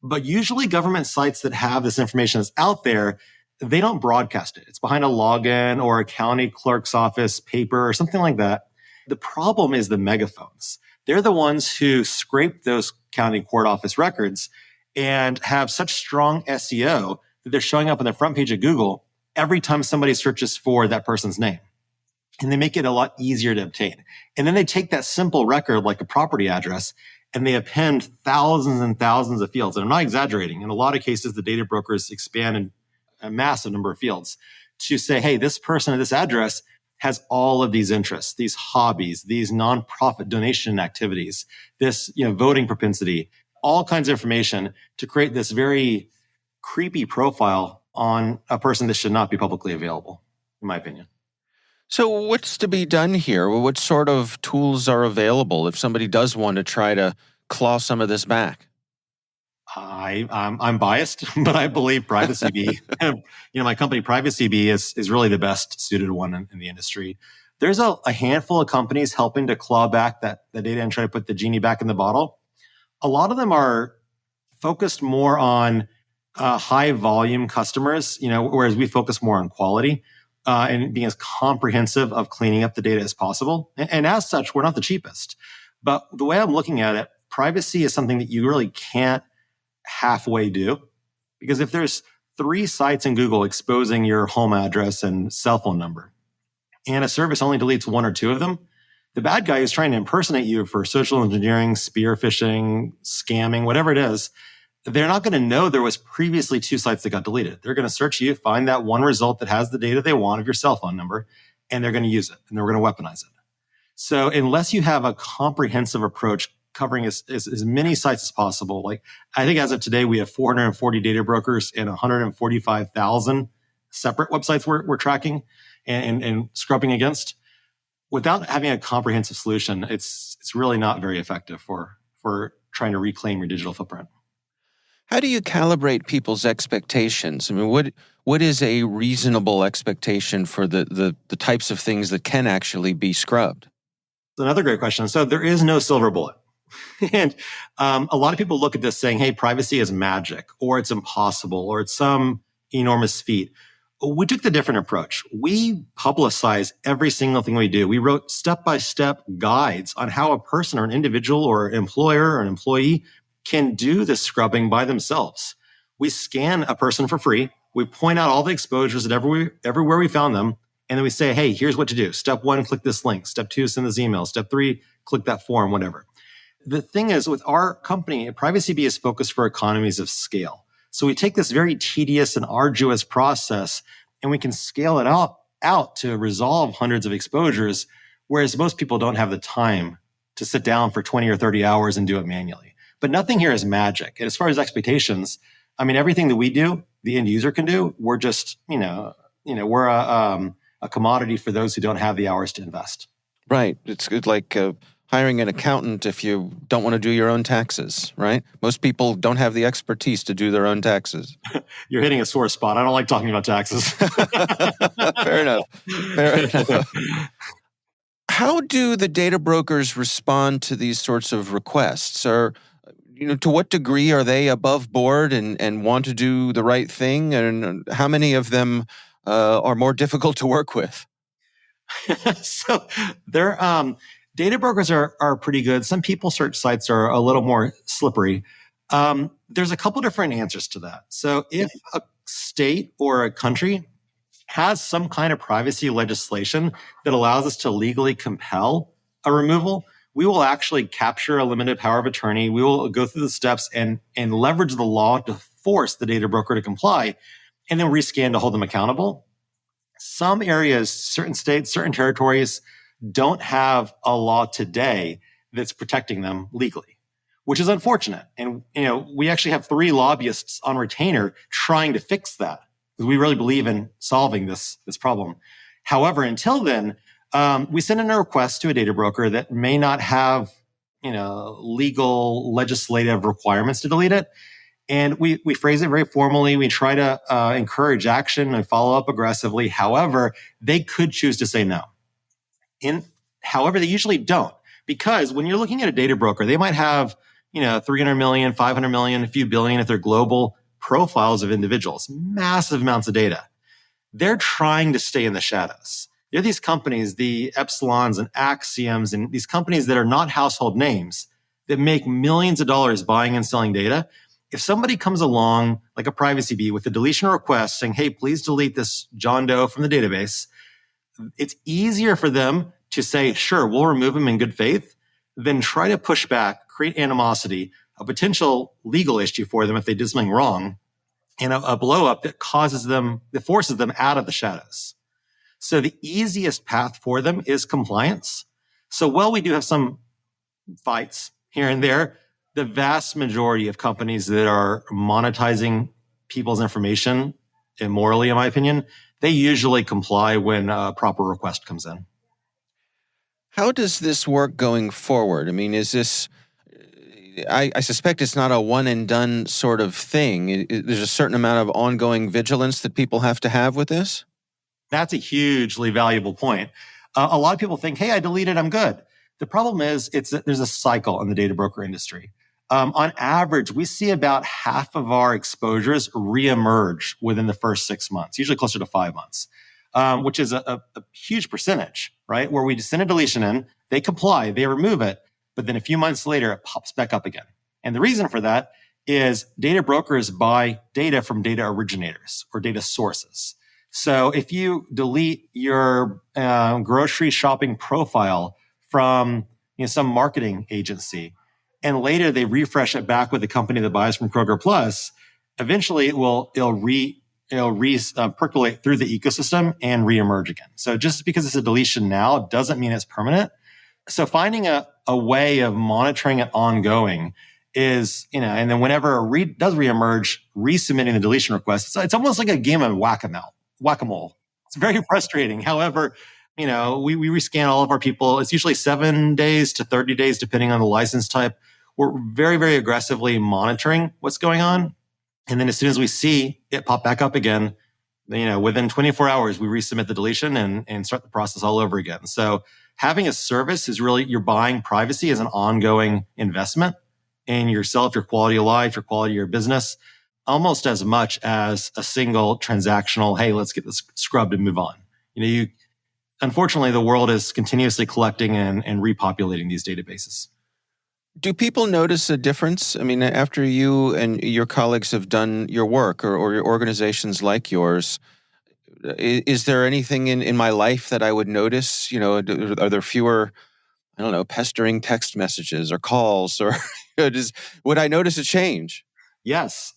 But usually government sites that have this information that's out there, they don't broadcast it. It's behind a login or a county clerk's office paper or something like that. The problem is the megaphones. They're the ones who scrape those county court office records and have such strong SEO that they're showing up on the front page of Google every time somebody searches for that person's name. And they make it a lot easier to obtain. And then they take that simple record like a property address and they append thousands and thousands of fields. And I'm not exaggerating. In a lot of cases, the data brokers expand in a massive number of fields to say, hey, this person at this address has all of these interests, these hobbies, these nonprofit donation activities, this voting propensity, all kinds of information to create this very creepy profile on a person that should not be publicly available, in my opinion. So what's to be done here? What sort of tools are available if somebody does want to try to claw some of this back? I'm biased, but I believe Privacy Bee, my company Privacy Bee is really the best suited one in the industry. There's a handful of companies helping to claw back the data and try to put the genie back in the bottle. A lot of them are focused more on high volume customers, whereas we focus more on quality. And being as comprehensive of cleaning up the data as possible. And as such, we're not the cheapest. But the way I'm looking at it, privacy is something that you really can't halfway do. Because if there's 3 sites in Google exposing your home address and cell phone number, and a service only deletes 1 or 2 of them, the bad guy is trying to impersonate you for social engineering, spear phishing, scamming, whatever it is. They're not going to know there was previously 2 sites that got deleted. They're going to search you, find that one result that has the data they want of your cell phone number, and they're going to use it, and they're going to weaponize it. So unless you have a comprehensive approach covering as many sites as possible, like I think as of today, we have 440 data brokers and 145,000 separate websites we're tracking and scrubbing against. Without having a comprehensive solution, it's really not very effective for trying to reclaim your digital footprint. How do you calibrate people's expectations? I mean, what is a reasonable expectation for the types of things that can actually be scrubbed? Another great question. So there is no silver bullet. And a lot of people look at this saying, hey, privacy is magic, or it's impossible, or it's some enormous feat. We took the different approach. We publicize every single thing we do. We wrote step-by-step guides on how a person or an individual or employer or an employee can do the scrubbing by themselves. We scan a person for free. We point out all the exposures at everywhere we found them. And then we say, hey, here's what to do. Step 1, click this link. Step 2, send this email. Step 3, click that form, whatever. The thing is, with our company, Privacy Bee is focused for economies of scale. So we take this very tedious and arduous process and we can scale it out to resolve hundreds of exposures, whereas most people don't have the time to sit down for 20 or 30 hours and do it manually. But nothing here is magic. And as far as expectations, I mean, everything that we do, the end user can do. We're just, we're a commodity for those who don't have the hours to invest. Right. It's like hiring an accountant if you don't want to do your own taxes, right? Most people don't have the expertise to do their own taxes. You're hitting a sore spot. I don't like talking about taxes. Fair enough. Fair enough. How do the data brokers respond to these sorts of requests? Or, to what degree are they above board and want to do the right thing? And how many of them are more difficult to work with? So they're data brokers are pretty good. Some people search sites are a little more slippery. There's a couple different answers to that. So if a state or a country has some kind of privacy legislation that allows us to legally compel a removal, we will actually capture a limited power of attorney. We will go through the steps and leverage the law to force the data broker to comply, and then rescan to hold them accountable. Some areas, certain states, certain territories don't have a law today that's protecting them legally, which is unfortunate. And, we actually have 3 lobbyists on retainer trying to fix that because we really believe in solving this problem. However, until then, we send in a request to a data broker that may not have, legal legislative requirements to delete it. And we phrase it very formally. We try to encourage action and follow up aggressively. However, they could choose to say no. However, they usually don't, because when you're looking at a data broker, they might have, 300 million, 500 million, a few billion if they're global profiles of individuals, massive amounts of data. They're trying to stay in the shadows. They're these companies, the Epsilons and Axioms, and these companies that are not household names that make millions of dollars buying and selling data. If somebody comes along, like a privacy bee, with a deletion request saying, hey, please delete this John Doe from the database, it's easier for them to say, sure, we'll remove him in good faith, than try to push back, create animosity, a potential legal issue for them if they did something wrong, and a blow up that forces them out of the shadows. So the easiest path for them is compliance. So while we do have some fights here and there, the vast majority of companies that are monetizing people's information immorally, in my opinion, they usually comply when a proper request comes in. How does this work going forward? I mean, is this, I suspect it's not a one and done sort of thing. There's a certain amount of ongoing vigilance that people have to have with this? That's a hugely valuable point. A lot of people think, hey, I deleted, I'm good. The problem is there's a cycle in the data broker industry. On average, we see about half of our exposures reemerge within the first 6 months, usually closer to 5 months, which is a huge percentage, right? Where we send a deletion in, they comply, they remove it, but then a few months later, it pops back up again. And the reason for that is data brokers buy data from data originators or data sources. So if you delete your grocery shopping profile from some marketing agency, and later they refresh it back with the company that buys from Kroger Plus, eventually it'll percolate through the ecosystem and reemerge again. So just because it's a deletion now doesn't mean it's permanent. So finding a way of monitoring it ongoing is, and then whenever it does reemerge, resubmitting the deletion request. So it's almost like a game of whack-a-mole. It's very frustrating. However, we rescan all of our people. It's usually 7 days to 30 days, depending on the license type. We're very, very aggressively monitoring what's going on. And then as soon as we see it pop back up again, within 24 hours, we resubmit the deletion and start the process all over again. So having a service is really, you're buying privacy as an ongoing investment in yourself, your quality of life, your quality of your business, almost as much as a single transactional, hey, let's get this scrubbed and move on. Unfortunately, the world is continuously collecting and repopulating these databases. Do people notice a difference? I mean, after you and your colleagues have done your work or your organizations like yours, is there anything in my life that I would notice? Are there fewer, pestering text messages or calls, or would I notice a change? Yes.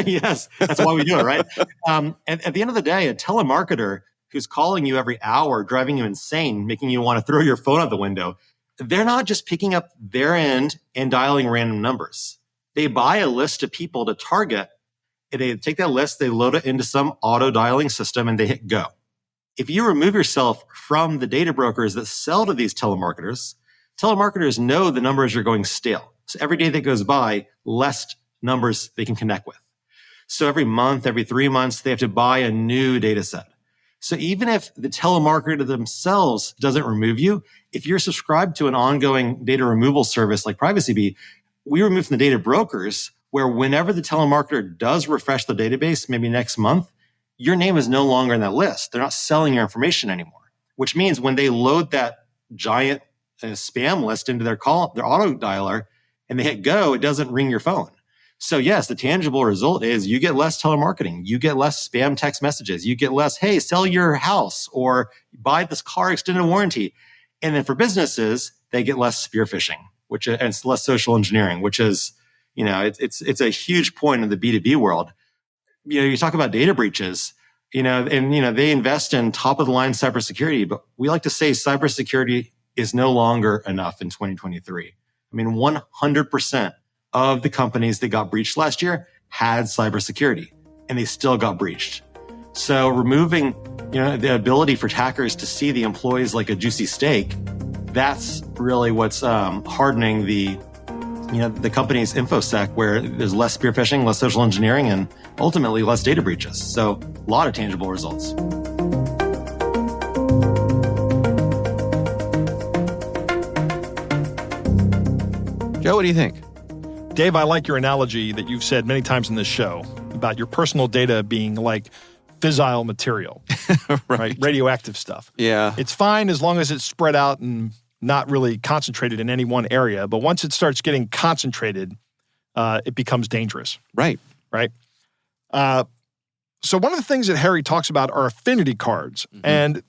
Yes. That's why we do it, right? At the end of the day, a telemarketer who's calling you every hour, driving you insane, making you want to throw your phone out the window, they're not just picking up their end and dialing random numbers. They buy a list of people to target, and they take that list, they load it into some auto dialing system, and they hit go. If you remove yourself from the data brokers that sell to these telemarketers know the numbers are going stale. So every day that goes by, less numbers they can connect with. So every month, every 3 months, they have to buy a new data set. So even if the telemarketer themselves doesn't remove you, if you're subscribed to an ongoing data removal service like Privacy Bee, we remove from the data brokers where whenever the telemarketer does refresh the database, maybe next month, your name is no longer in that list. They're not selling your information anymore, which means when they load that giant spam list into their auto dialer and they hit go, it doesn't ring your phone. So yes, the tangible result is you get less telemarketing, you get less spam text messages, you get less, hey, sell your house or buy this car extended warranty. And then for businesses, they get less spear phishing, and it's less social engineering, which is, it's a huge point in the B2B world. You talk about data breaches, they invest in top of the line cybersecurity, but we like to say cybersecurity is no longer enough in 2023. 100% of the companies that got breached last year had cybersecurity, and they still got breached. So removing, the ability for hackers to see the employees like a juicy steak, that's really what's hardening the company's InfoSec, where there's less spear phishing, less social engineering, and ultimately less data breaches. So a lot of tangible results. Joe, what do you think? Dave, I like your analogy that you've said many times in this show about your personal data being like fissile material, right? Radioactive stuff. Yeah. It's fine as long as it's spread out and not really concentrated in any one area. But once it starts getting concentrated, it becomes dangerous. Right. Right? So one of the things that Harry talks about are affinity cards. Mm-hmm. And,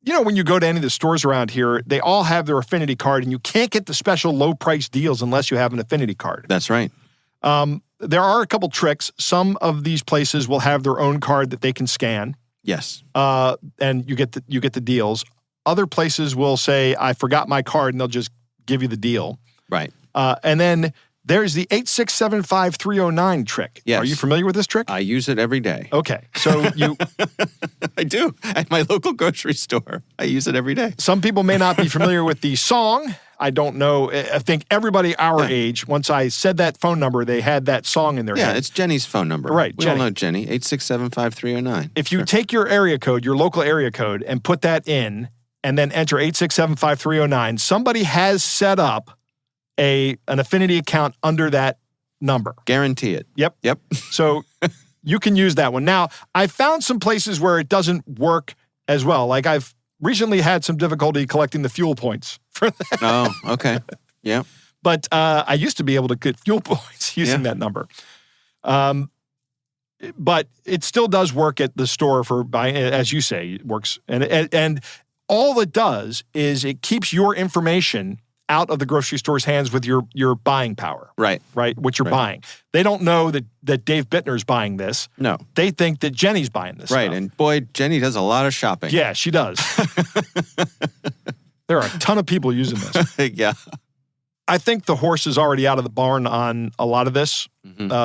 you know, when you go to any of the stores around here, they all have their affinity card, and you can't get the special low-price deals unless you have an affinity card. That's right. There are a couple tricks. Some of these places will have their own card that they can scan. Yes. And you get the deals. Other places will say, I forgot my card, and they'll just give you the deal. Right. And then there's the 8675309 trick. Yes. Are you familiar with this trick? I use it every day. Okay. So you... I do. At my local grocery store. I use it every day. Some people may not be familiar with the song. I don't know. I think everybody our age, once I said that phone number, they had that song in their head. Yeah, it's Jenny's phone number. Right, We Jenny. all know Jenny, 8675309. If you take your area code, your local area code, and put that in, and then enter 8675309, somebody has set up an affinity account under that number. Guarantee it. Yep. So you can use that one. Now, I found some places where it doesn't work as well. Like I've recently had some difficulty collecting the fuel points for that. Oh, okay. Yeah. But I used to be able to get fuel points using that number. But it still does work at the store for buying, as you say, it works. And all it does is it keeps your information out of the grocery store's hands with your buying power. Right. What you're buying. They don't know that Dave Bittner's buying this. No. They think that Jenny's buying this Right. stuff. And boy, Jenny does a lot of shopping. Yeah, she does. There are a ton of people using this. Yeah. I think the horse is already out of the barn on a lot of this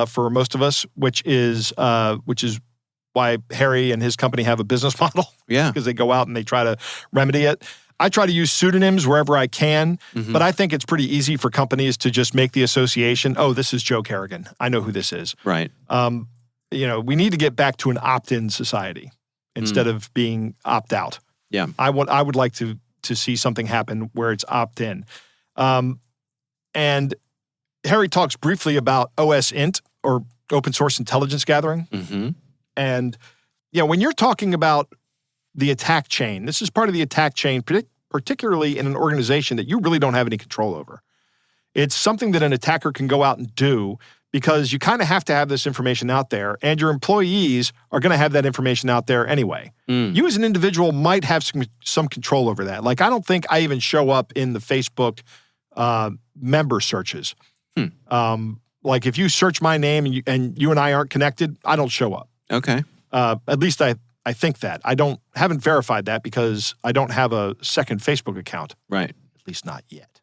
for most of us, which is why Harry and his company have a business model. Yeah. Because they go out and they try to remedy it. I try to use pseudonyms wherever I can, but I think it's pretty easy for companies to just make the association, oh, this is Joe Kerrigan. I know who this is. Right. We need to get back to an opt-in society instead of being opt-out. Yeah. I would like to see something happen where it's opt-in. And Harry talks briefly about OSINT, or open source intelligence gathering. Mm-hmm. And, when you're talking about the attack chain, this is part of the attack chain, particularly in an organization that you really don't have any control over. It's something that an attacker can go out and do because you kind of have to have this information out there, and your employees are going to have that information out there anyway. You as an individual might have some control over that. Like, I don't think I even show up in the Facebook member searches. Like, if you search my name and you and I aren't connected, I don't show up. Okay. At least I think that. Haven't verified that because I don't have a second Facebook account. Right. At least not yet.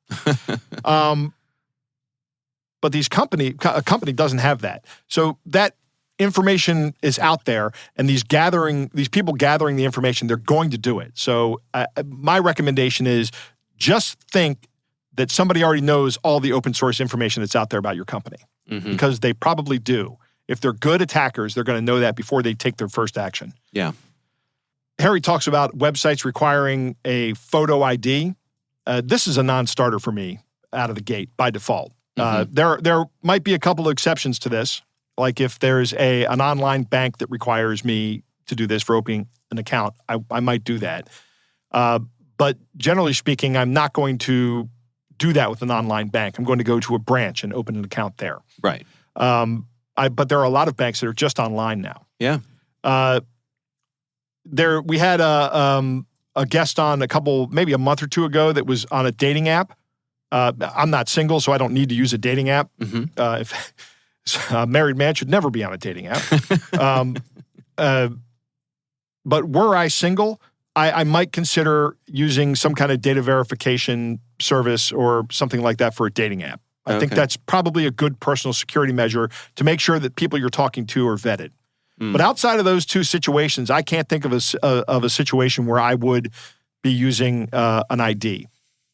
But a company doesn't have that. So that information is out there, and these people gathering the information, they're going to do it. So my recommendation is just think that somebody already knows all the open source information that's out there about your company, because they probably do. If they're good attackers, they're going to know that before they take their first action. Yeah. Harry talks about websites requiring a photo ID. This is a non-starter for me out of the gate by default. There might be a couple of exceptions to this, like if there's an online bank that requires me to do this for opening an account, I might do that. But generally speaking, I'm not going to do that with an online bank. I'm going to go to a branch and open an account there. Right. But there are a lot of banks that are just online now. Yeah. We had a guest on maybe a month or two ago that was on a dating app. I'm not single, so I don't need to use a dating app. If a married man should never be on a dating app. But were I single, I might consider using some kind of data verification service or something like that for a dating app. I think that's probably a good personal security measure to make sure that people you're talking to are vetted. But outside of those two situations, I can't think of a situation where I would be using an ID.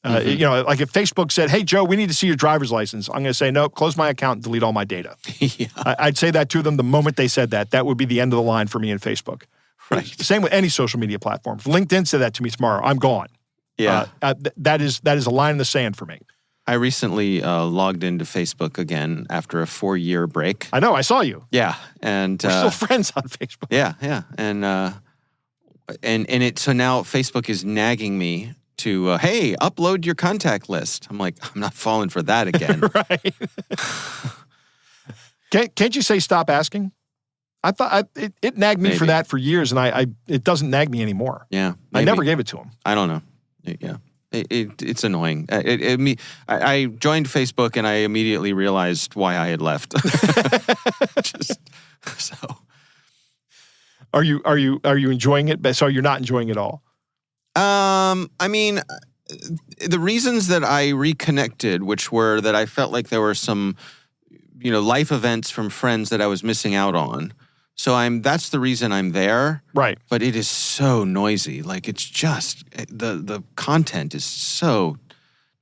Like if Facebook said, "Hey Joe, we need to see your driver's license," I'm going to say, "Nope, close my account and delete all my data." Yeah. I'd say that to them the moment they said that. That would be the end of the line for me in Facebook. Right. Same with any social media platform. If LinkedIn said that to me tomorrow, I'm gone. Yeah. That is a line in the sand for me. I recently logged into Facebook again after a 4-year break. I know. I saw you. Yeah, and we're still friends on Facebook. Yeah, and so now Facebook is nagging me to hey, upload your contact list. I'm like, I'm not falling for that again. Right. Can't you say stop asking? I thought it nagged me for that for years, and it doesn't nag me anymore. Yeah, maybe. I never gave it to him. I don't know. Yeah. It's annoying. I joined Facebook and I immediately realized why I had left. Are you enjoying it? So you're not enjoying it all? I mean, the reasons that I reconnected, which were that I felt like there were some, life events from friends that I was missing out on. So that's the reason I'm there. Right. But it is so noisy. Like, it's just, the content is so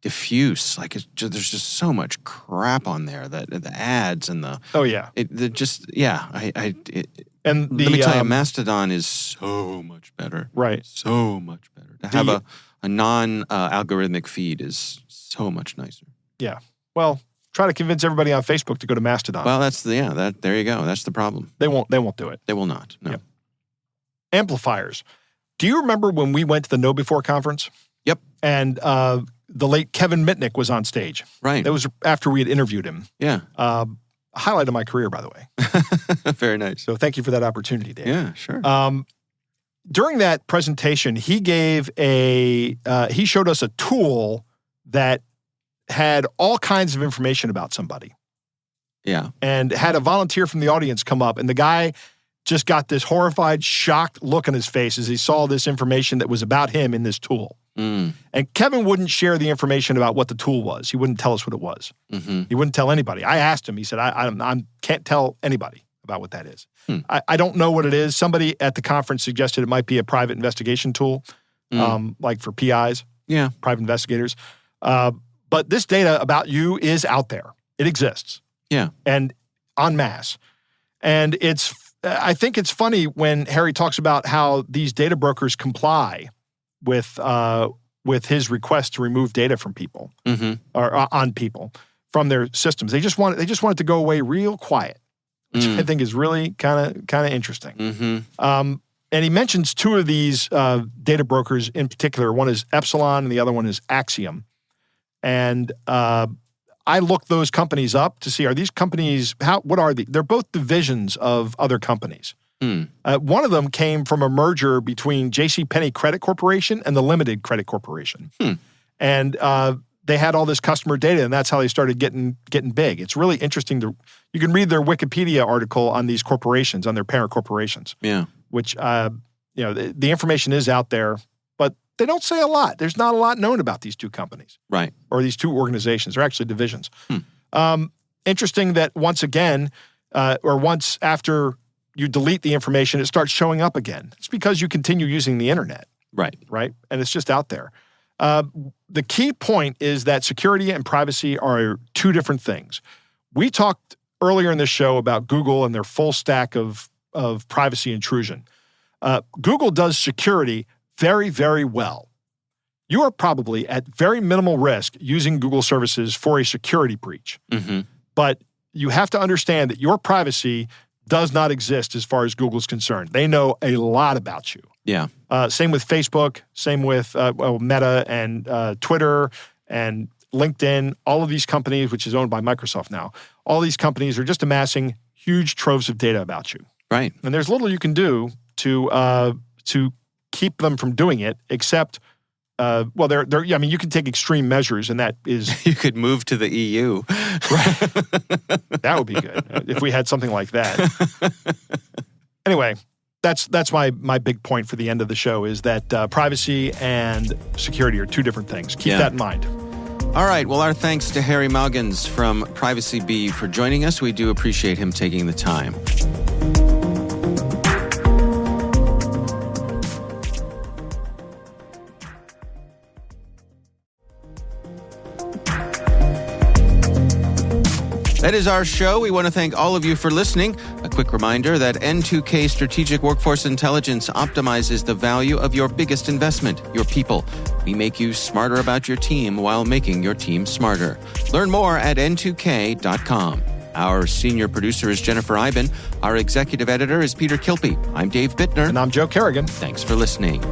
diffuse. Like, there's just so much crap on there, that the ads and the... Oh, yeah. And let me tell you, Mastodon is so much better. Right. So much better. To have a non-algorithmic feed is so much nicer. Yeah. Well... Try to convince everybody on Facebook to go to Mastodon. Well, there you go. That's the problem. They won't do it. They will not. No. Yep. Amplifiers. Do you remember when we went to the Know Before conference? Yep. And the late Kevin Mitnick was on stage. Right. That was after we had interviewed him. Yeah. Highlight of my career, by the way. Very nice. So thank you for that opportunity, Dave. Yeah, sure. During that presentation, he showed us a tool that had all kinds of information about somebody. Yeah. And had a volunteer from the audience come up, and the guy just got this horrified, shocked look on his face as he saw this information that was about him in this tool. Mm. And Kevin wouldn't share the information about what the tool was. He wouldn't tell us what it was. Mm-hmm. He wouldn't tell anybody. I asked him. He said, I can't tell anybody about what that is. I don't know what it is. Somebody at the conference suggested it might be a private investigation tool, like for PIs, private investigators. But this data about you is out there. It exists. Yeah. And en masse. And I think it's funny when Harry talks about how these data brokers comply with his request to remove data from people or on people from their systems. They just want it to go away real quiet, which I think is really kind of interesting. Mm-hmm. And he mentions two of these data brokers in particular. One is Epsilon and the other one is Axiom. And I looked those companies up to see, are these companies, what are they? They're both divisions of other companies. One of them came from a merger between JCPenney Credit Corporation and the Limited Credit Corporation. And they had all this customer data, and that's how they started getting big. It's really interesting. You can read their Wikipedia article on these corporations, on their parent corporations. Yeah. Which, the information is out there. They don't say a lot. There's not a lot known about these two companies. Right. Or these two organizations. They're actually divisions. Interesting that once again, or once after you delete the information, it starts showing up again. It's because you continue using the internet. Right. Right? And it's just out there. The key point is that security and privacy are two different things. We talked earlier in this show about Google and their full stack of privacy intrusion. Google does security very, very well. You are probably at very minimal risk using Google services for a security breach. Mm-hmm. But you have to understand that your privacy does not exist as far as Google's concerned. They know a lot about you. Yeah. Same with Facebook, same with Meta and Twitter and LinkedIn. All of these companies, which is owned by Microsoft now, all these companies are just amassing huge troves of data about you. Right. And there's little you can do to keep them from doing it, except, you can take extreme measures, and that is... You could move to the EU. Right. That would be good, if we had something like that. Anyway, that's my big point for the end of the show, is that privacy and security are two different things. Keep that in mind. All right. Well, our thanks to Harry Maugans from Privacy Bee for joining us. We do appreciate him taking the time. That is our show. We want to thank all of you for listening. A quick reminder that N2K Strategic Workforce Intelligence optimizes the value of your biggest investment, your people. We make you smarter about your team while making your team smarter. Learn more at n2k.com. Our senior producer is Jennifer Iben. Our executive editor is Peter Kilpie. I'm Dave Bittner. And I'm Joe Kerrigan. Thanks for listening.